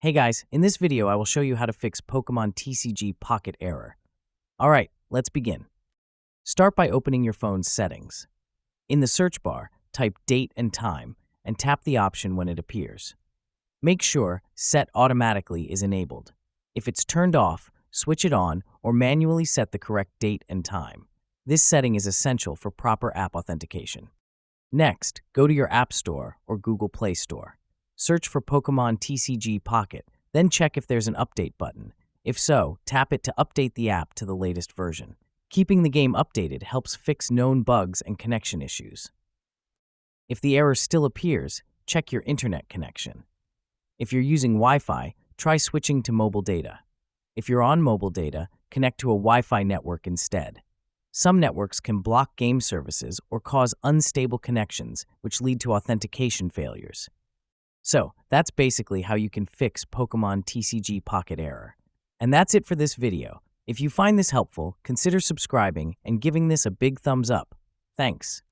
Hey guys, in this video I will show you how to fix Pokemon TCG Pocket error. Alright, let's begin. Start by opening your phone's settings. In the search bar, type date and time and tap the option when it appears. Make sure Set Automatically is enabled. If it's turned off, switch it on or manually set the correct date and time. This setting is essential for proper app authentication. Next, go to your App Store or Google Play Store. Search for Pokemon TCG Pocket, then check if there's an update button. If so, tap it to update the app to the latest version. Keeping the game updated helps fix known bugs and connection issues. If the error still appears, check your internet connection. If you're using Wi-Fi, try switching to mobile data. If you're on mobile data, connect to a Wi-Fi network instead. Some networks can block game services or cause unstable connections, which lead to authentication failures. So, that's basically how you can fix Pokemon TCG Pocket error. And that's it for this video. If you find this helpful, consider subscribing and giving this a big thumbs up. Thanks.